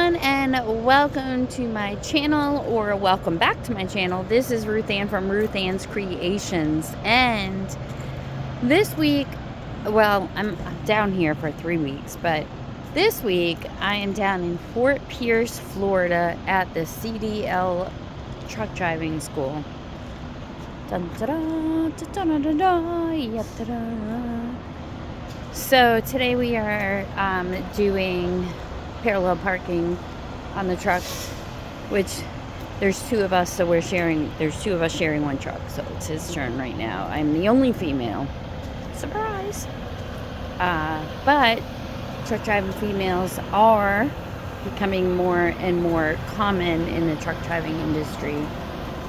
everyone, and welcome to my channel, or welcome back to my channel. This is Ruth Ann from Ruth Ann's Creations, and this week, well, I'm down here for 3 weeks, but this week I am down in Fort Pierce, Florida at the CDL truck driving school. Dun, da, da, da, da, da, da, yeah, da, da. So today we are doing parallel parking on the trucks, which there's two of us, so there's two of us sharing one truck, so it's his turn right now. I'm the only female. Surprise! But truck driving females are becoming more and more common in the truck driving industry.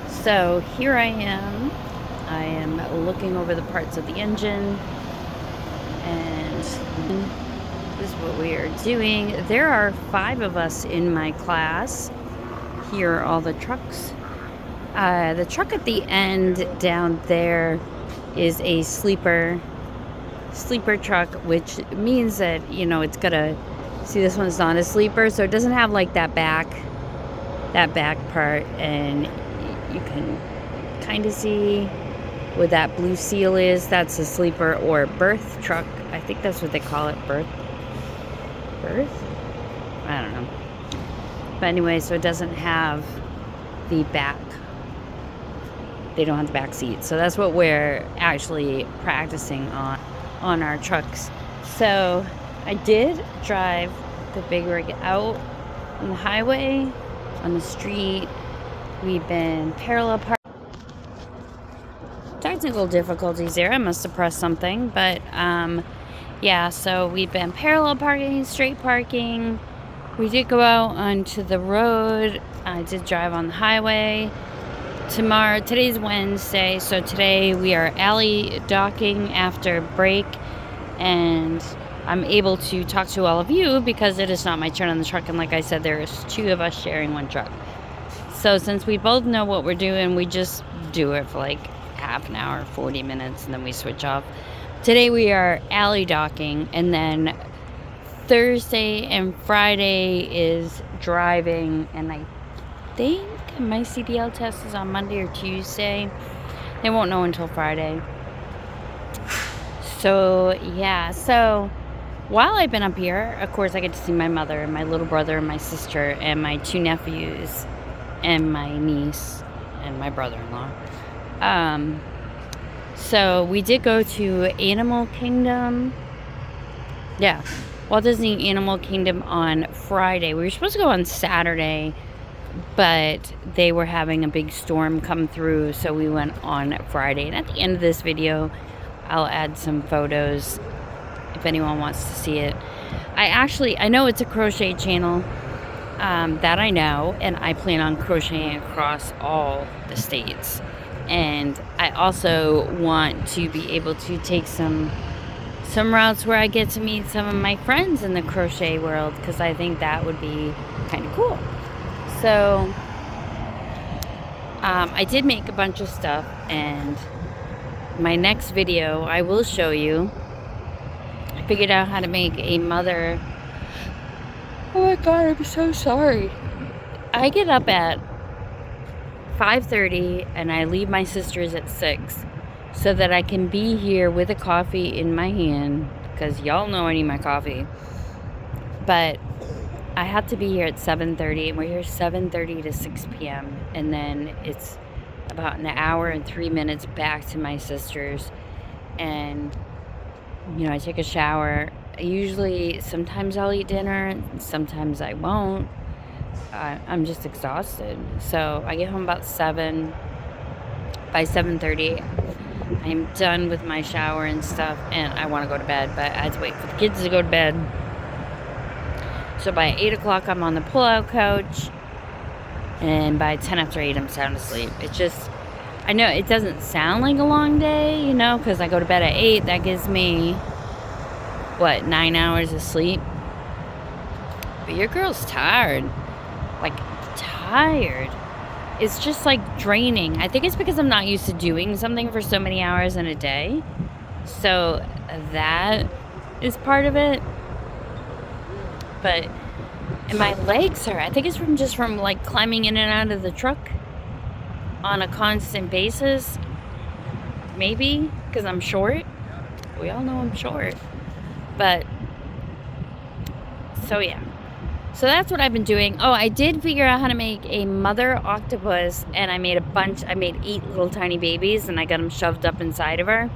So here I am looking over the parts of the engine, and this is what we are doing. There are 5 of us in my class. Here are all the trucks. The truck at the end down there is a sleeper truck, which means that, you know, it's gonna, see, this one's not a sleeper, so it doesn't have like that back part, and you can kind of see what that blue seal is. That's a sleeper or berth truck. I think that's what they call it, berth? I don't know. But anyway, so it doesn't have the back. They don't have the back seat. So that's what we're actually practicing on our trucks. So I did drive the big rig out on the highway, on the street. We've been parallel parking. Technical difficulties there. I must have pressed something, but yeah, so we've been parallel parking, straight parking. We did go out onto the road. I did drive on the highway. Today's Wednesday, so today we are alley docking after break, and I'm able to talk to all of you because it is not my turn on the truck, and like I said, there's 2 of us sharing one truck. So since we both know what we're doing, we just do it for like half an hour, 40 minutes, and then we switch off. Today we are alley docking, and then Thursday and Friday is driving, and I think my CDL test is on Monday or Tuesday. They won't know until Friday. So yeah, so while I've been up here, of course, I get to see my mother and my little brother and my sister and my 2 nephews and my niece and my brother-in-law. So we did go to Animal Kingdom. Yeah, Walt Disney Animal Kingdom on Friday. We were supposed to go on Saturday, but they were having a big storm come through, so we went on Friday. And at the end of this video, I'll add some photos if anyone wants to see it. I know it's a crochet channel, that I know, and I plan on crocheting across all the states. And I also want to be able to take some routes where I get to meet some of my friends in the crochet world, because I think that would be kind of cool. So I did make a bunch of stuff, and my next video I will show you. I figured out how to make a mother. Oh my god, I'm so sorry. I get up at 5:30 and I leave my sister's at 6 so that I can be here with a coffee in my hand, because y'all know I need my coffee. But I have to be here at 7:30, and we're here 7:30 to 6 p.m. and then it's about an hour and 3 minutes back to my sister's, and you know, I take a shower. Sometimes I'll eat dinner, sometimes I won't. I'm just exhausted. So I get home about 7. By 7:30, I'm done with my shower and stuff, and I want to go to bed, but I had to wait for the kids to go to bed. So by 8 o'clock, I'm on the pull-out couch, and by 10 after 8, I'm sound asleep. It's just, I know it doesn't sound like a long day, you know, because I go to bed at 8. That gives me, what, 9 hours of sleep? But your girl's tired. Like, tired. It's just like draining. I think it's because I'm not used to doing something for so many hours in a day. So that is part of it. But And my legs hurt. I think it's from like climbing in and out of the truck on a constant basis. Maybe because I'm short. We all know I'm short. But so yeah. So that's what I've been doing. Oh, I did figure out how to make a mother octopus, and I made 8 little tiny babies, and I got them shoved up inside of her.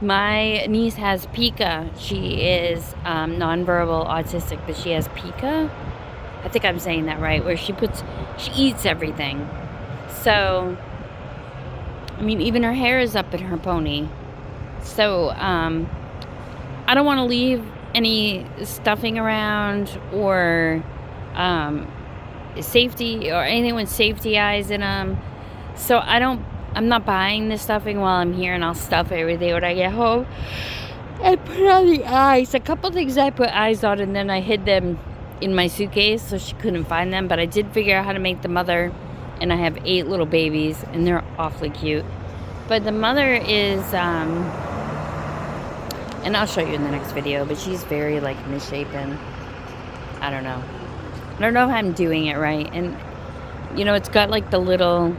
My niece has pica. She is nonverbal autistic, but she has pica. I think I'm saying that right, where she eats everything. So, I mean, even her hair is up in her pony. So, I don't want to leave any stuffing around or safety or anything with safety eyes in them. So I'm not buying the stuffing while I'm here, and I'll stuff everything when I get home. I put on the eyes. A couple things I put eyes on, and then I hid them in my suitcase so she couldn't find them. But I did figure out how to make the mother, and I have 8 little babies, and they're awfully cute. But the mother is, and I'll show you in the next video, but she's very like misshapen. I don't know if I'm doing it right. And you know, it's got like the little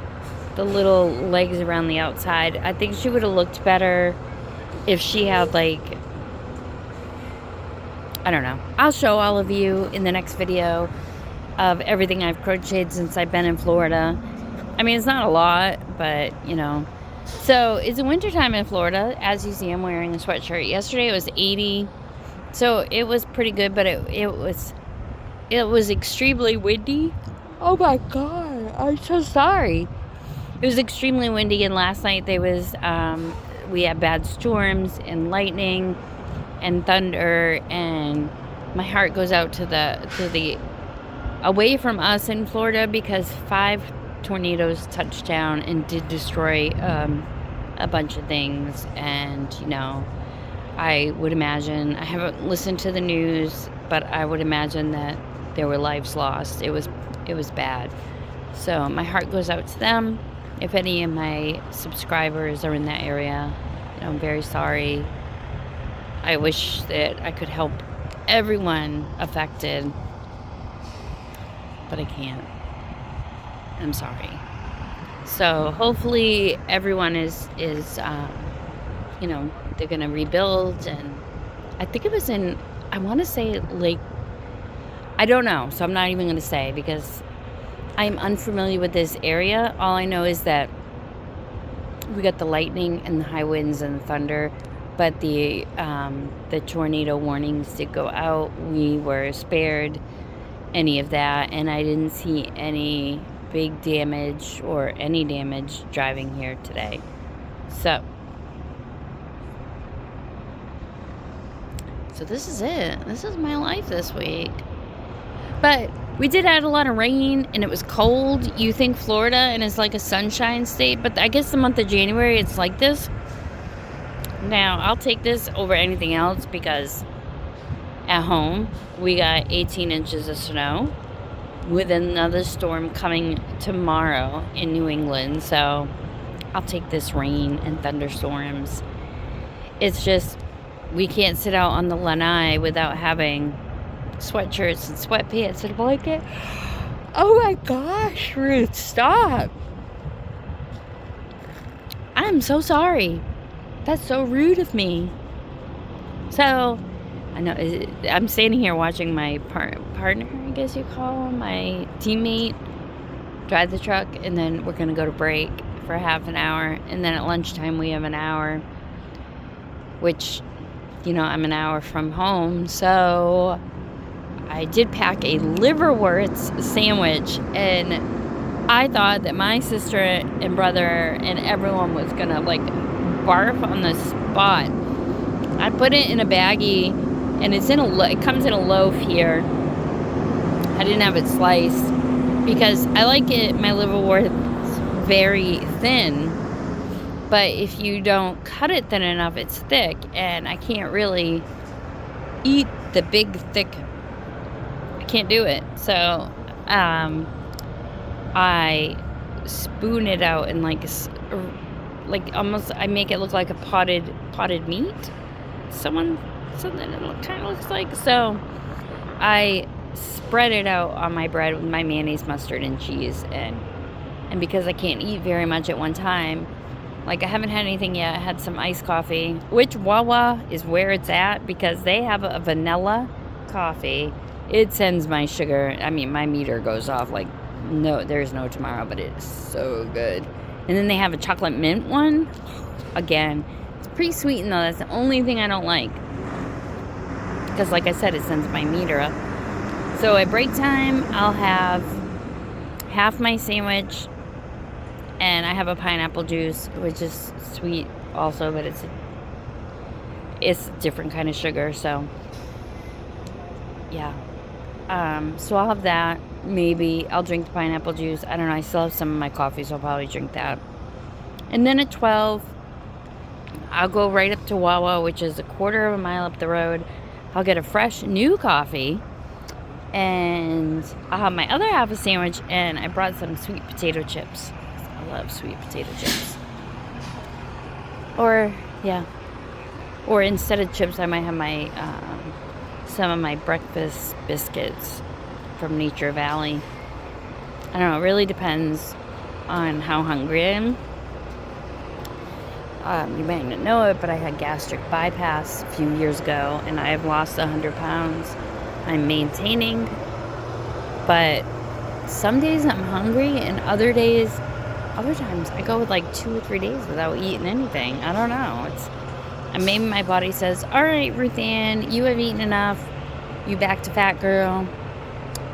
legs around the outside. I think she would have looked better if she had like, I don't know. I'll show all of you in the next video of everything I've crocheted since I've been in Florida. I mean, it's not a lot, but you know. So it's wintertime in Florida. As you see, I'm wearing a sweatshirt. Yesterday it was 80, so it was pretty good, but it was extremely windy. Oh my god, I'm so sorry. It was extremely windy, and last night we had bad storms and lightning and thunder, and my heart goes out to the away from us in Florida, because 5 tornadoes touched down and did destroy a bunch of things. And you know, I would imagine, I haven't listened to the news, but I would imagine that there were lives lost. It was bad. So my heart goes out to them. If any of my subscribers are in that area, you know, I'm very sorry. I wish that I could help everyone affected, but I can't. I'm sorry. So hopefully everyone is you know, they're gonna rebuild. And I think it was in, I want to say Lake, I don't know, so I'm not even gonna say, because I'm unfamiliar with this area. All I know is that we got the lightning and the high winds and the thunder, but the tornado warnings did go out. We were spared any of that, and I didn't see any big damage or any damage driving here today. So this is it. This is my life this week. But we did have a lot of rain, and it was cold. You think Florida and it's like a sunshine state, but I guess the month of January it's like this. Now, I'll take this over anything else, because at home we got 18 inches of snow with another storm coming tomorrow in New England. So I'll take this rain and thunderstorms. It's just, we can't sit out on the lanai without having sweatshirts and sweatpants and a blanket. Oh my gosh, Ruth, stop. I'm so sorry. That's so rude of me. So, I know, I'm standing here watching my partner, I guess you call him, my teammate, drive the truck, and then we're going to go to break for half an hour, and then at lunchtime we have an hour, which, you know, I'm an hour from home. So I did pack a liverwurst sandwich, and I thought that my sister and brother and everyone was going to like barf on the spot. I put it in a baggie, and it comes in a loaf here. I didn't have it sliced because I like my liverwurst very thin, but if you don't cut it thin enough, it's thick, and I can't really eat the big thick. I can't do it. So I spoon it out and like almost, I make it look like a potted meat. Something it kind of looks like. So I spread it out on my bread with my mayonnaise, mustard, and cheese. And because I can't eat very much at one time, like I haven't had anything yet. I had some iced coffee, which Wawa is where it's at because they have a vanilla coffee. It sends my sugar, my meter goes off like no, there's no tomorrow, but it's so good. And then they have a chocolate mint one. Again, it's pretty sweetened though. That's the only thing I don't like. Because like I said, it sends my meter up. So at break time, I'll have half my sandwich, and I have a pineapple juice, which is sweet also, but it's a different kind of sugar. So yeah. So I'll have that. Maybe I'll drink the pineapple juice. I don't know. I still have some of my coffee, so I'll probably drink that. And then at 12, I'll go right up to Wawa, which is a quarter of a mile up the road. I'll get a fresh new coffee, and I'll have my other half a sandwich, and I brought some sweet potato chips. I love sweet potato chips. Or instead of chips, I might have my some of my breakfast biscuits from Nature Valley. I don't know. It really depends on how hungry I am. You might not know it, but I had gastric bypass a few years ago, and I have lost 100 pounds. I'm maintaining, but some days I'm hungry, and other times I go with like 2 or 3 days without eating anything. I don't know. And maybe my body says, all right, Ruth Ann, you have eaten enough. You back to fat girl.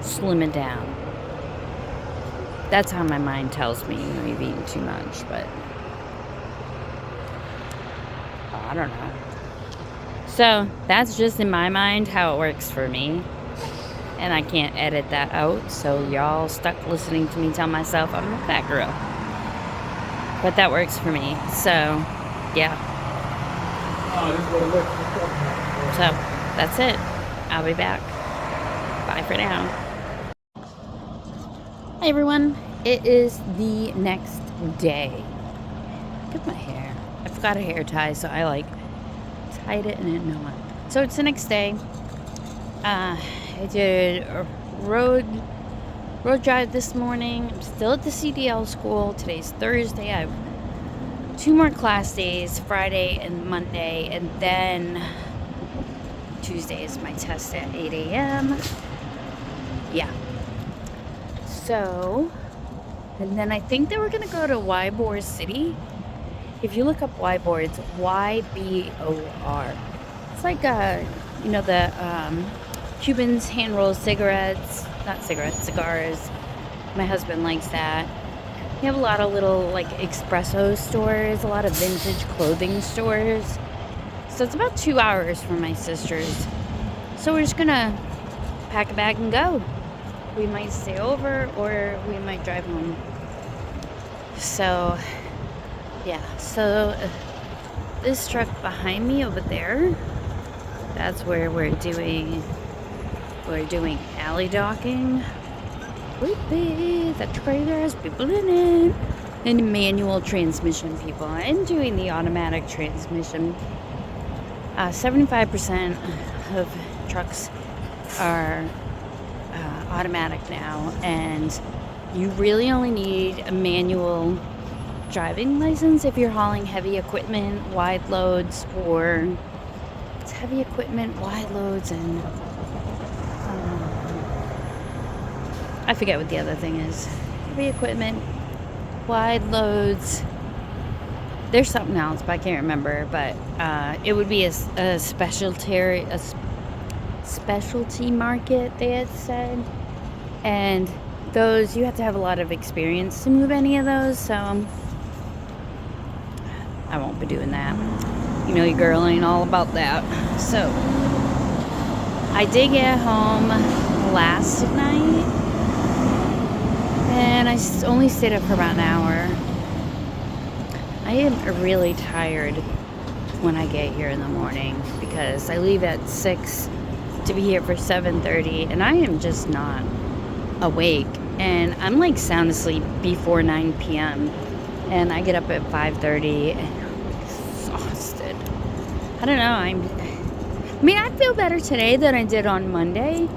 Slim it down. That's how my mind tells me, you've eaten too much, but I don't know. So that's just in my mind how it works for me. And I can't edit that out, so y'all stuck listening to me tell myself I'm a fat girl. But that works for me. So, yeah. So, that's it. I'll be back. Bye for now. Hi everyone. It is the next day. Look at my hair. I forgot a hair tie, so I tied it and didn't know it. So it's the next day. I did a road drive this morning. I'm still at the CDL school. Today's Thursday. I have 2 more class days, Friday and Monday, and then Tuesday is my test at 8 a.m. Yeah. So, and then I think that we're going to go to Ybor City. If you look up Ybor, it's Y-B-O-R. It's like, the Cubans hand roll cigars. My husband likes that. We have a lot of little, espresso stores, a lot of vintage clothing stores. So it's about 2 hours from my sister's. So we're just going to pack a bag and go. We might stay over or we might drive home. So, yeah. So this truck behind me over there, that's where we're doing alley docking. The trailer has people in it. And manual transmission people. I'm doing the automatic transmission. 75% of trucks are automatic now, and you really only need a manual driving license if you're hauling heavy equipment, wide loads, or it's heavy equipment, wide loads, and I forget what the other thing is. Heavy equipment, wide loads. There's something else, but I can't remember. But it would be a specialty market, they had said. And those, you have to have a lot of experience to move any of those. So I won't be doing that. You know, your girl ain't all about that. So I did get home last night. And I only stayed up for about an hour. I am really tired when I get here in the morning because I leave at 6 to be here for 7:30, and I am just not awake. And I'm sound asleep before 9 p.m. And I get up at 5:30 and I'm exhausted. I don't know. I feel better today than I did on Monday.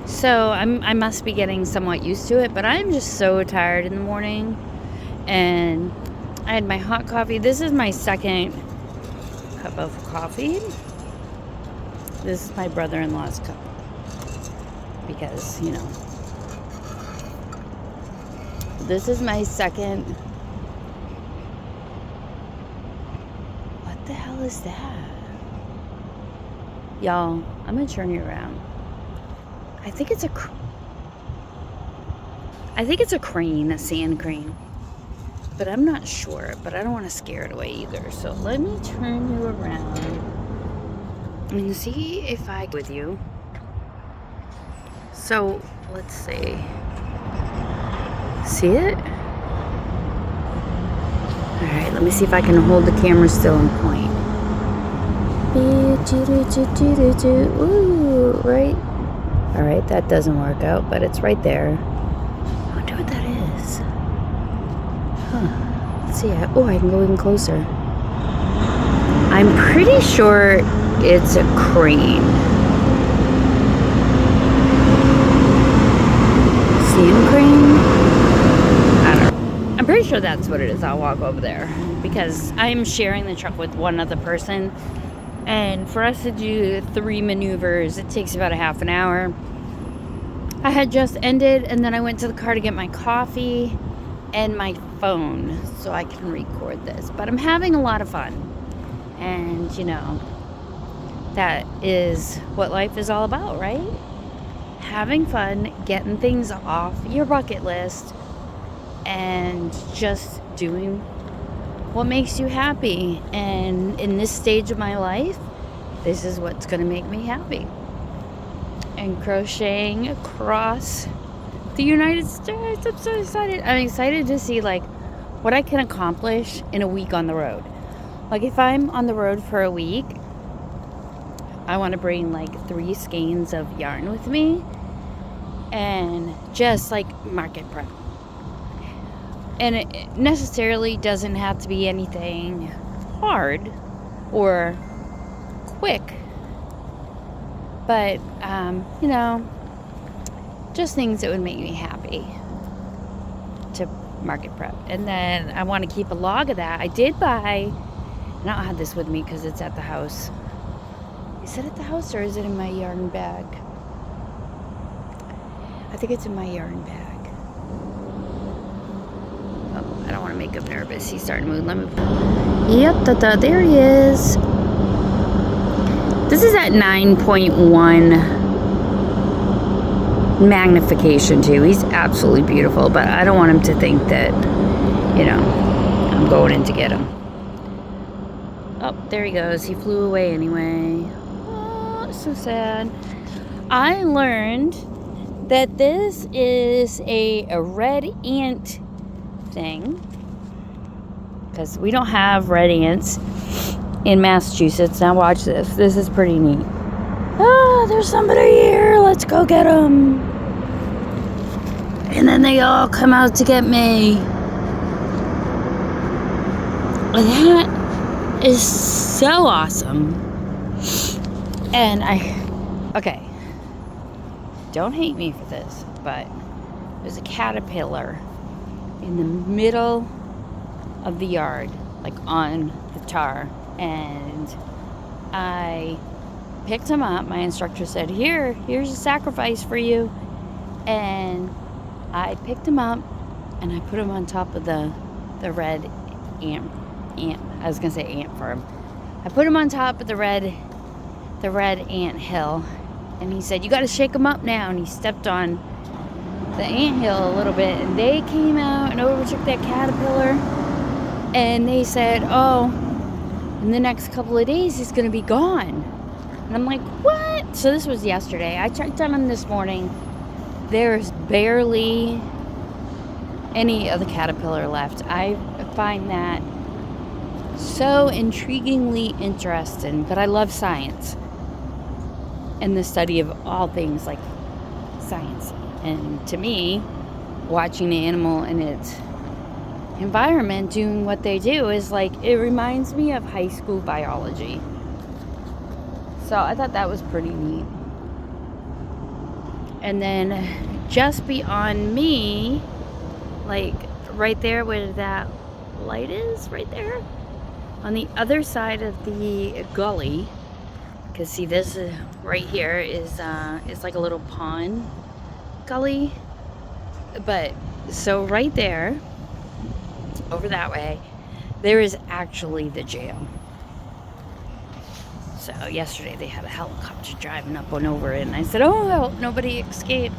So I must be getting somewhat used to it, but I'm just so tired in the morning. And I had my hot coffee. This is my second cup of coffee. This is my brother-in-law's cup. Because, you know, this is my second. What the hell is that? Y'all, I'm gonna turn you around. I think it's a crane, a sand crane. But I'm not sure, but I don't want to scare it away either. So let me turn you around and see if I with you. So let's see. See it? All right, let me see if I can hold the camera still and point. Ooh, right? All right, that doesn't work out, but it's right there. I wonder what that is. Huh. Let's see. Oh, I can go even closer. I'm pretty sure it's a crane. Sand crane? I don't know. I'm pretty sure that's what it is. I'll walk over there because I'm sharing the truck with one other person. And for us to do 3 maneuvers, it takes about a half an hour. I had just ended, and then I went to the car to get my coffee and my phone so I can record this. But I'm having a lot of fun. And, you know, that is what life is all about, right? Having fun, getting things off your bucket list, and just doing what makes you happy. And in this stage of my life, this is what's going to make me happy. And crocheting across the United States. I'm so excited. I'm excited to see like what I can accomplish in a week on the road. Like if I'm on the road for a week, I want to bring like 3 skeins of yarn with me and just like market prep. And it necessarily doesn't have to be anything hard or quick. But, you know, just things that would make me happy to market prep. And then I want to keep a log of that. I did buy, and I don't have this with me because it's at the house. Is it at the house or is it in my yarn bag? I think it's in my yarn bag. I don't want to make him nervous. He's starting to move. Let me. Yep, there he is. This is at 9.1 magnification too. He's absolutely beautiful, but I don't want him to think that, you know, I'm going in to get him. Oh, there he goes. He flew away anyway. Oh, so sad. I learned that this is a red ant thing because we don't have red ants in Massachusetts. Now watch this. This is pretty neat. Oh, there's somebody here. Let's go get them. And then they all come out to get me. That is so awesome. And okay, don't hate me for this, but there's a caterpillar in the middle of the yard, like on the tar, and I picked him up. My instructor said, here's a sacrifice for you. And I picked him up and I put him on top of the red ant. I was gonna say ant farm. I put him on top of the red ant hill, and he said, you got to shake him up now. And he stepped on the ant hill a little bit, and they came out and overtook that caterpillar, and they said, oh, in the next couple of days he's gonna be gone. And I'm like, what? So this was yesterday. I checked on him this morning. There's barely any of the caterpillar left. I find that so intriguingly interesting, but I love science and the study of all things like science. And to me, watching the animal in its environment doing what they do is like, it reminds me of high school biology. So I thought that was pretty neat. And then just beyond me, like right there where that light is, right there, on the other side of the gully, because see this right here is like a little pond gully, but so right there, over that way, there is actually the jail. So yesterday they had a helicopter driving up and over it, and I said, oh, I hope nobody escaped.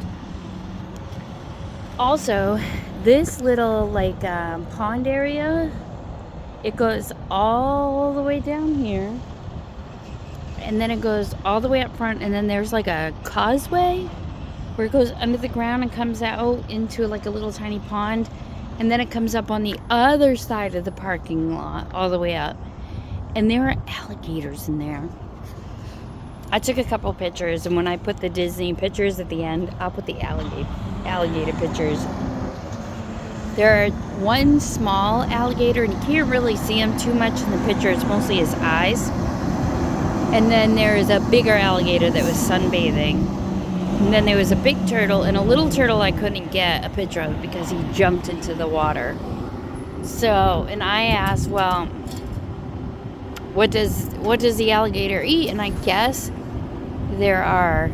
Also, this little like pond area, it goes all the way down here, and then it goes all the way up front, and then there's like a causeway where it goes under the ground and comes out into like a little tiny pond, and then it comes up on the other side of the parking lot all the way up. And there are alligators in there. I took a couple pictures, and when I put the Disney pictures at the end, I'll put the alligator pictures. There are one small alligator, and you can't really see him too much in the picture. It's mostly his eyes. And then there is a bigger alligator that was sunbathing. And then there was a big turtle, and a little turtle I couldn't get a picture of because he jumped into the water. So, and I asked, well, what does the alligator eat? And I guess there are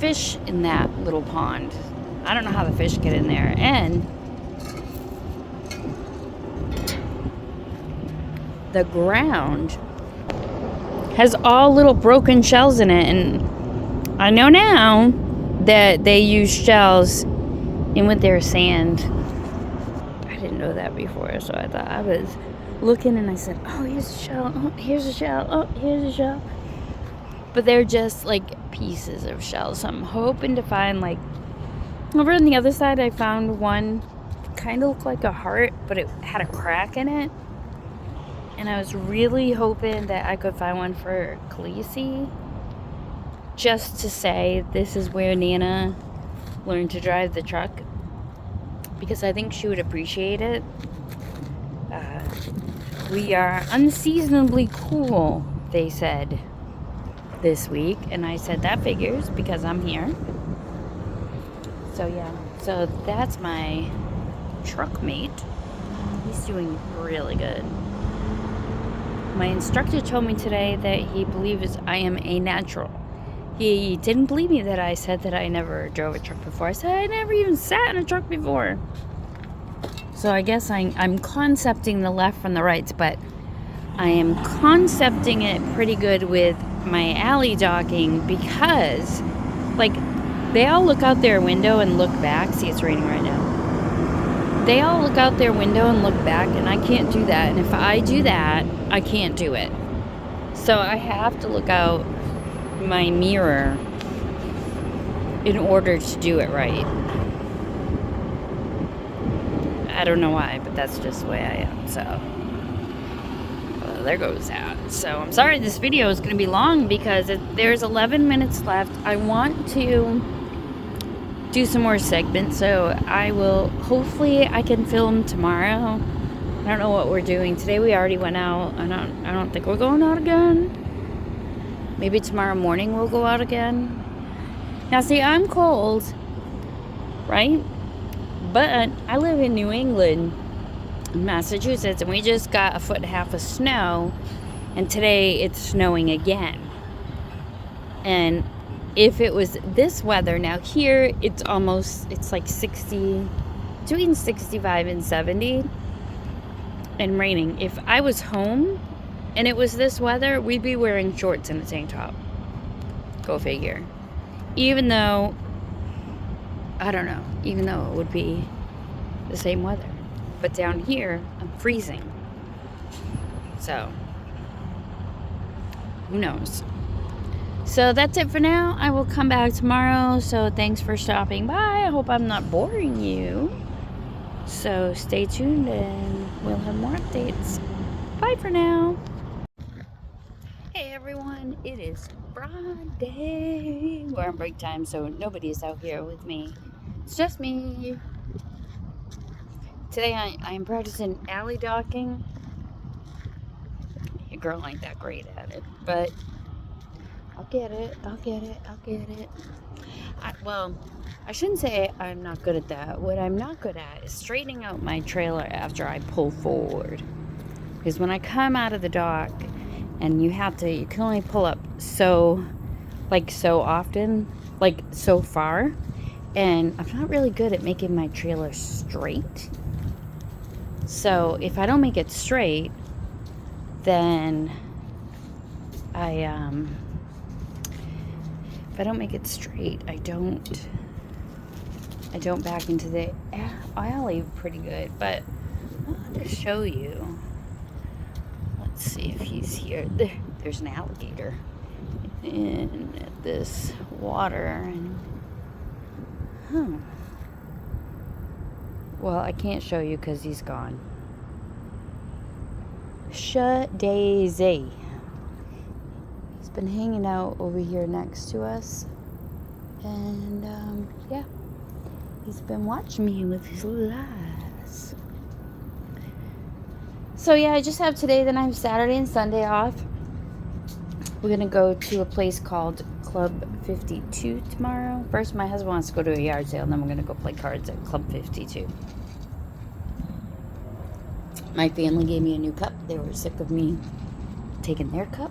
fish in that little pond. I don't know how the fish get in there. And the ground has all little broken shells in it. And I know now that they use shells in with their sand. I didn't know that before, so I thought I was looking, and I said, oh, here's a shell, oh, here's a shell, oh, here's a shell. But they're just like pieces of shells. So I'm hoping to find, like, over on the other side I found one kind of looked like a heart, but it had a crack in it. And I was really hoping that I could find one for Khaleesi, just to say this is where Nana learned to drive the truck, because I think she would appreciate it. We are unseasonably cool, they said, this week. And I said, that figures because I'm here. So yeah, so that's my truck mate. He's doing really good. My instructor told me today that he believes I am a natural. He didn't believe me that I said that I never drove a truck before. I said I never even sat in a truck before. So I guess I'm concepting the left from the right, but I am concepting it pretty good with my alley docking, because like they all look out their window and look back. See, it's raining right now. They all look out their window and look back, and I can't do that. And if I do that, I can't do it. So I have to look out my mirror in order to do it right. I don't know why, but that's just the way I am. So there goes that. So I'm sorry this video is going to be long, because there's 11 minutes left. I want to do some more segments, so I will, hopefully I can film tomorrow. I don't know what we're doing today. We already went out. I don't think we're going out again. Maybe tomorrow morning we'll go out again. Now see, I'm cold, right? But I live in New England, Massachusetts, and we just got 1.5 feet of snow, and today it's snowing again. And if it was this weather, now here it's like 60, between 65 and 70 and raining. If I was home and it was this weather, we'd be wearing shorts and a tank top. Go figure. Even though, I don't know, even though it would be the same weather. But down here, I'm freezing. So, who knows? So that's it for now. I will come back tomorrow. So thanks for stopping by. I hope I'm not boring you. So stay tuned and we'll have more updates. Bye for now. Hey everyone, it is Friday. We're on break time, so nobody's out here with me. It's just me. Today I am practicing alley docking. Your girl ain't that great at it, but I'll get it. I'll get it. I'll get it. Well, I shouldn't say I'm not good at that. What I'm not good at is straightening out my trailer after I pull forward. Because when I come out of the dock, and you can only pull up so often, like so far. And I'm not really good at making my trailer straight. So if I don't make it straight, then if I don't make it straight, I don't back into the alley pretty good. But I'll just show you. Let's see if he's here. There's an alligator in this water. And well, I can't show you because he's gone. Daisy. He's been hanging out over here next to us. And, yeah. He's been watching me with his little eyes. So, yeah, I just have today, then I have Saturday and Sunday off. We're going to go to a place called Club 52 tomorrow. First, my husband wants to go to a yard sale, and then we're going to go play cards at Club 52. My family gave me a new cup. They were sick of me taking their cup.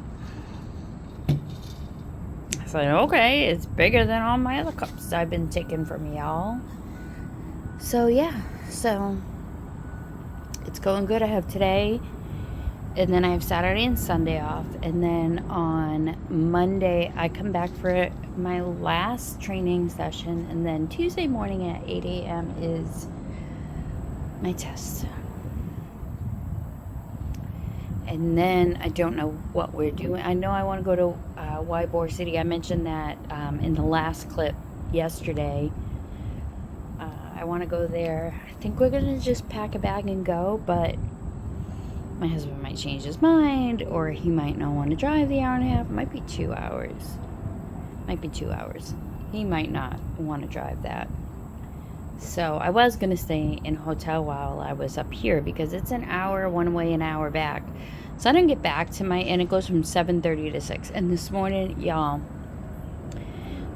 I said, okay, it's bigger than all my other cups I've been taking from y'all. So, yeah. So, it's going good. I have today, and then I have Saturday and Sunday off. And then on Monday, I come back for my last training session. And then Tuesday morning at 8 a.m. is my test. And then I don't know what we're doing. I know I want to go to Ybor City. I mentioned that in the last clip yesterday. I want to go there. I think we're going to just pack a bag and go, but my husband might change his mind, or he might not want to drive the hour and a half. It might be 2 hours. He might not want to drive that. So I was going to stay in a hotel while I was up here because it's an hour one way, an hour back. So I didn't get back to and it goes from 7:30 to 6. And this morning, y'all,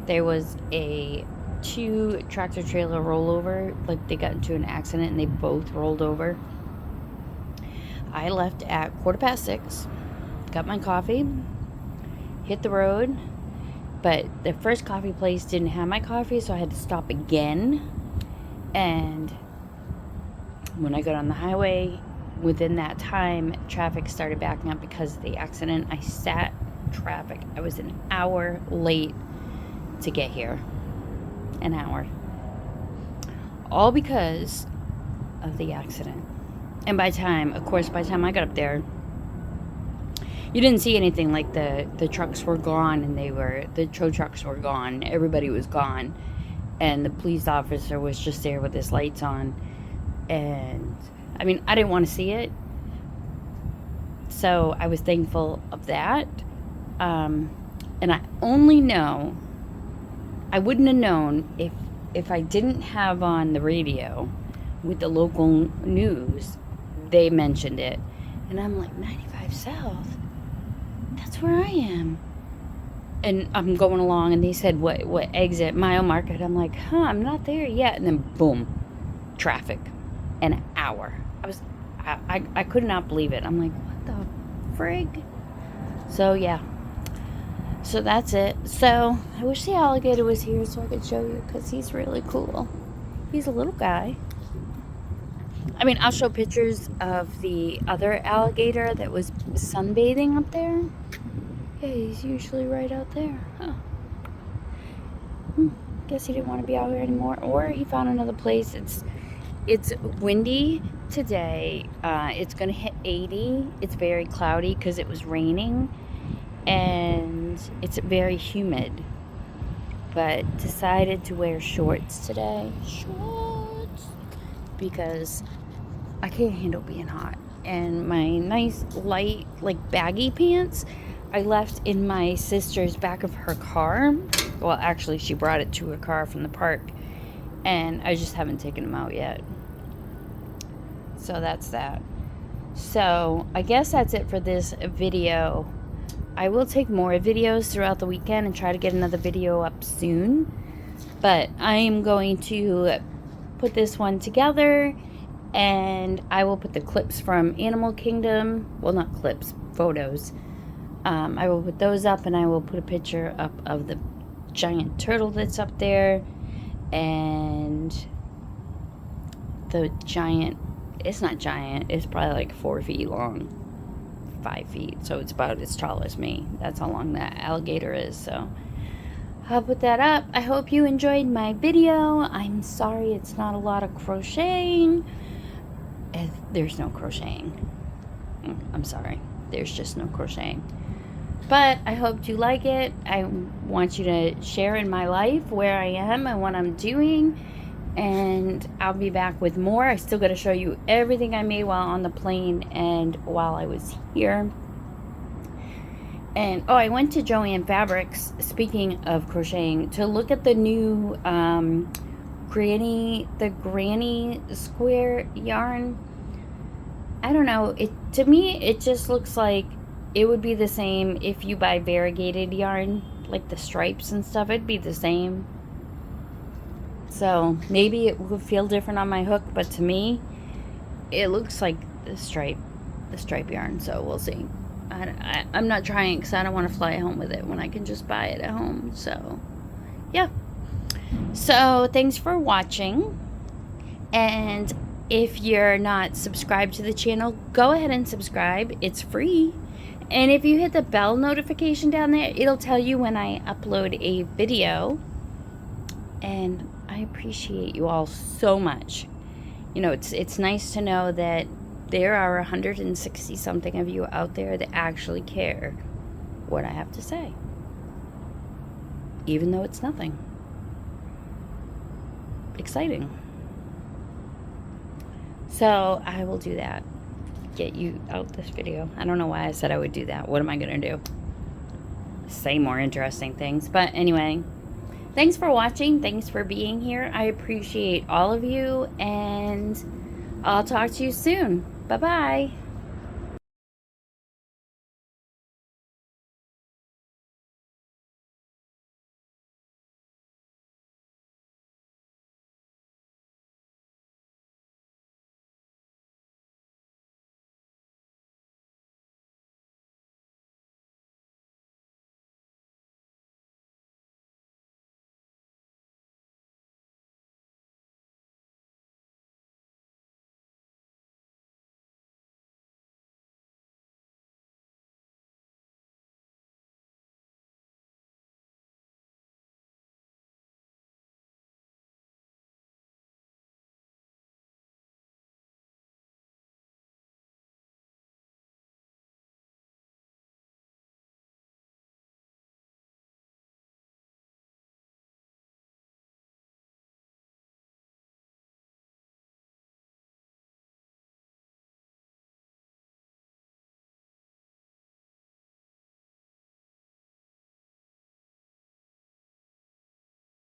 there was a 2 tractor trailer rollover. Like, they got into an accident and they both rolled over. I left at 6:15, got my coffee, hit the road. But the first coffee place didn't have my coffee, so I had to stop again. And when I got on the highway, within that time, traffic started backing up because of the accident. I sat in traffic. I was an hour late to get here. An hour. All because of the accident. And by the time I got up there, you didn't see anything. Like, the trucks were gone, and the tow trucks were gone. Everybody was gone. And the police officer was just there with his lights on. And, I mean, I didn't want to see it. So I was thankful of that. And I only know, I wouldn't have known if I didn't have on the radio with the local news, they mentioned it. And I'm like, 95 South? That's where I am. And I'm going along, and they said, what exit? Mile Market. I'm like, I'm not there yet. And then, boom, traffic. An hour. I could not believe it. I'm like, what the frig? So, yeah. So, that's it. So, I wish the alligator was here so I could show you, because he's really cool. He's a little guy. I mean, I'll show pictures of the other alligator that was sunbathing up there. Yeah, he's usually right out there. Huh. Guess he didn't want to be out here anymore, or he found another place. It's windy today. It's going to hit 80. It's very cloudy because it was raining, and it's very humid. But decided to wear shorts today. Shorts. Because I can't handle being hot. And my nice light, like, baggy pants, I left in my sister's back of her car. Well, actually, she brought it to her car from the park. And I just haven't taken them out yet. So that's that. So I guess that's it for this video. I will take more videos throughout the weekend and try to get another video up soon. But I am going to put this one together, and I will put the clips from Animal Kingdom. Well, not clips, photos. I will put those up, and I will put a picture up of the giant turtle that's up there, and the giant, it's not giant, it's probably like 4 feet long, 5 feet, so it's about as tall as me. That's how long that alligator is. So I'll put that up. I hope you enjoyed my video. I'm sorry it's not a lot of crocheting. There's no crocheting. I'm sorry, there's just no crocheting. But I hope you like it. I want you to share in my life where I am and what I'm doing. And I'll be back with more. I still got to show you everything I made while on the plane and while I was here. And oh, I went to Joann Fabrics, speaking of crocheting, to look at the new granny square yarn. I don't know, to me it just looks like it would be the same if you buy variegated yarn, like the stripes and stuff. It'd be the same. So maybe it will feel different on my hook, but to me it looks like the stripe yarn. So we'll see. I'm not trying because I don't want to fly home with it when I can just buy it at home. So yeah, so thanks for watching, and if you're not subscribed to the channel, go ahead and subscribe. It's free. And if you hit the bell notification down there, it'll tell you when I upload a video. And I appreciate you all so much. You know, it's nice to know that there are 160 something of you out there that actually care what I have to say, even though it's nothing. Exciting. So I will do that. Get you out this video. I don't know why I said I would do that. What am I gonna do? Say more interesting things. But anyway, thanks for watching. Thanks for being here. I appreciate all of you, and I'll talk to you soon. Bye-bye.